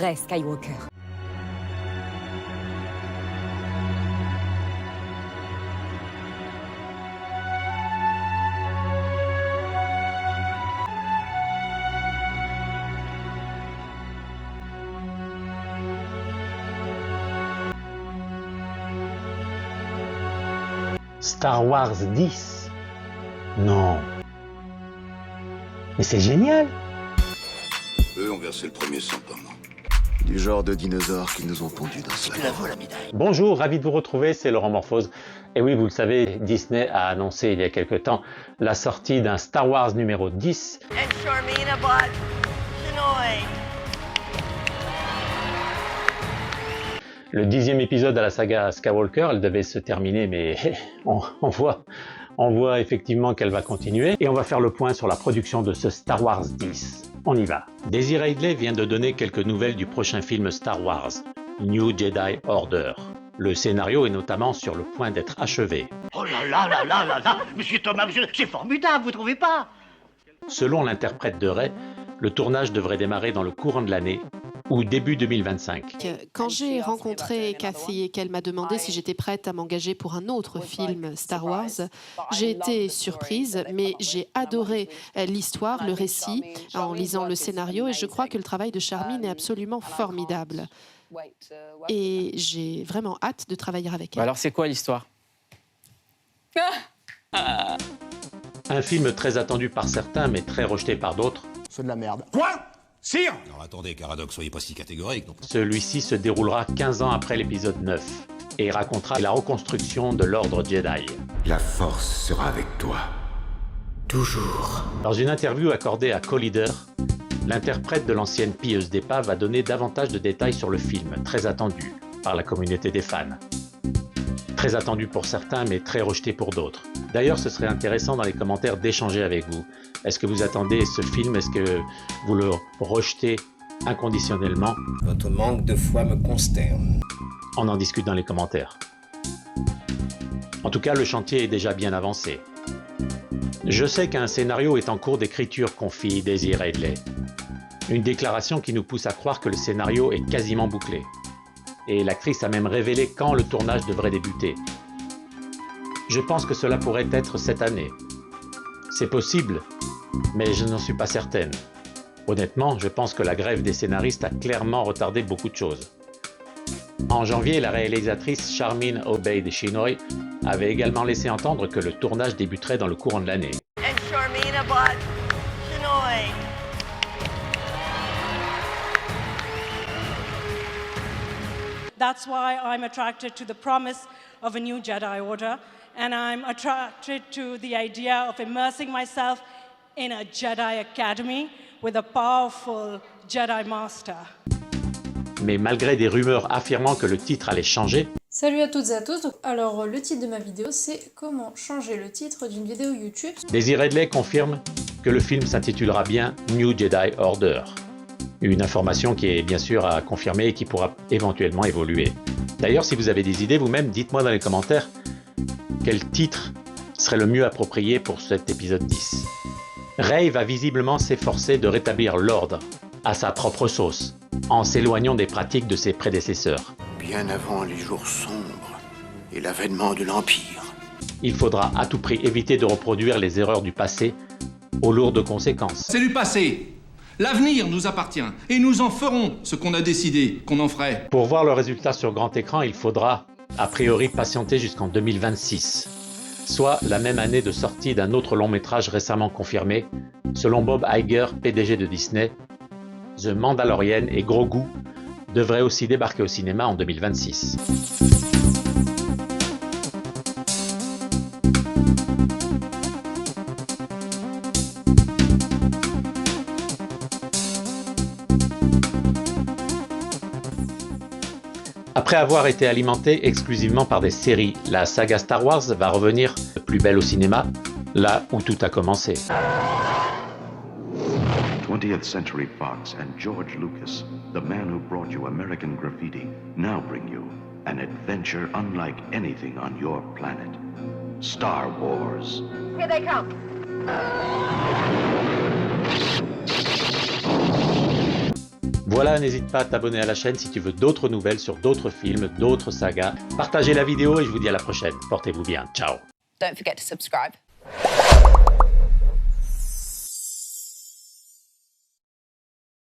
Rey Skywalker. Star Wars 10? Non. Mais c'est génial! Eux ont versé le premier sang, pas moi. Du genre de dinosaures qui nous ont pondus dans ce la la médaille. Bonjour, ravi de vous retrouver, c'est Laurent Morphose. Et oui, vous le savez, Disney a annoncé il y a quelque temps la sortie d'un Star Wars numéro 10. Le 10e épisode de la saga Skywalker, elle devait se terminer, mais on voit effectivement qu'elle va continuer. Et on va faire le point sur la production de ce Star Wars 10. On y va. Daisy Ridley vient de donner quelques nouvelles du prochain film Star Wars, New Jedi Order. Le scénario est notamment sur le point d'être achevé. Oh là là là là là là, Monsieur Thomas, c'est formidable, vous trouvez pas? Selon l'interprète de Rey, le tournage devrait démarrer dans le courant de l'année ou début 2025. Quand j'ai rencontré Kathy et qu'elle m'a demandé si j'étais prête à m'engager pour un autre film Star Wars, j'ai été surprise, mais j'ai adoré l'histoire, le récit, en lisant le scénario, et je crois que le travail de Charmin est absolument formidable. Et j'ai vraiment hâte de travailler avec elle. Alors c'est quoi l'histoire? Un film très attendu par certains, mais très rejeté par d'autres. C'est de la merde. Quoi? Sire? Alors attendez, Caradoc, soyez pas si catégorique. Donc. Celui-ci se déroulera 15 ans après l'épisode 9 et racontera la reconstruction de l'ordre Jedi. La force sera avec toi. Toujours. Dans une interview accordée à Collider, l'interprète de l'ancienne pilleuse d'épave va donner davantage de détails sur le film, très attendu par la communauté des fans. Très attendu pour certains, mais très rejeté pour d'autres. D'ailleurs, ce serait intéressant dans les commentaires d'échanger avec vous. Est-ce que vous attendez ce film? Est-ce que vous le rejetez inconditionnellement? Votre manque de foi me consterne. On en discute dans les commentaires. En tout cas, le chantier est déjà bien avancé. Je sais qu'un scénario est en cours d'écriture, confie Daisy Ridley. Une déclaration qui nous pousse à croire que le scénario est quasiment bouclé. Et l'actrice a même révélé quand le tournage devrait débuter. Je pense que cela pourrait être cette année. C'est possible, mais je n'en suis pas certaine. Honnêtement, je pense que la grève des scénaristes a clairement retardé beaucoup de choses. En janvier, la réalisatrice Charmin Obaid-Chinoy avait également laissé entendre que le tournage débuterait dans le courant de l'année. That's why I'm attracted to the promise of a new Jedi Order, and I'm attracted to the idea of immersing myself in a Jedi Academy with a powerful Jedi Master. Mais malgré des rumeurs affirmant que le titre allait changer... Salut à toutes et à tous, alors le titre de ma vidéo c'est comment changer le titre d'une vidéo YouTube. Daisy Ridley confirme que le film s'intitulera bien New Jedi Order. Une information qui est bien sûr à confirmer et qui pourra éventuellement évoluer. D'ailleurs, si vous avez des idées vous-même, dites-moi dans les commentaires quel titre serait le mieux approprié pour cet épisode 10. Rey va visiblement s'efforcer de rétablir l'ordre à sa propre sauce, en s'éloignant des pratiques de ses prédécesseurs. Bien avant les jours sombres et l'avènement de l'Empire. Il faudra à tout prix éviter de reproduire les erreurs du passé aux lourdes conséquences. C'est du passé. L'avenir nous appartient et nous en ferons ce qu'on a décidé qu'on en ferait. Pour voir le résultat sur grand écran, il faudra, a priori, patienter jusqu'en 2026, soit la même année de sortie d'un autre long métrage récemment confirmé. Selon Bob Iger, PDG de Disney, The Mandalorian et Grogu devraient aussi débarquer au cinéma en 2026. Après avoir été alimentée exclusivement par des séries, la saga Star Wars va revenir plus belle au cinéma, là où tout a commencé. 20th Century Fox and George Lucas, the man who brought you American Graffiti, now bring you an adventure unlike anything on your planet. Star Wars. Here they come. Voilà, n'hésite pas à t'abonner à la chaîne si tu veux d'autres nouvelles sur d'autres films, d'autres sagas. Partagez la vidéo et je vous dis à la prochaine. Portez-vous bien. Ciao. Don't forget to subscribe.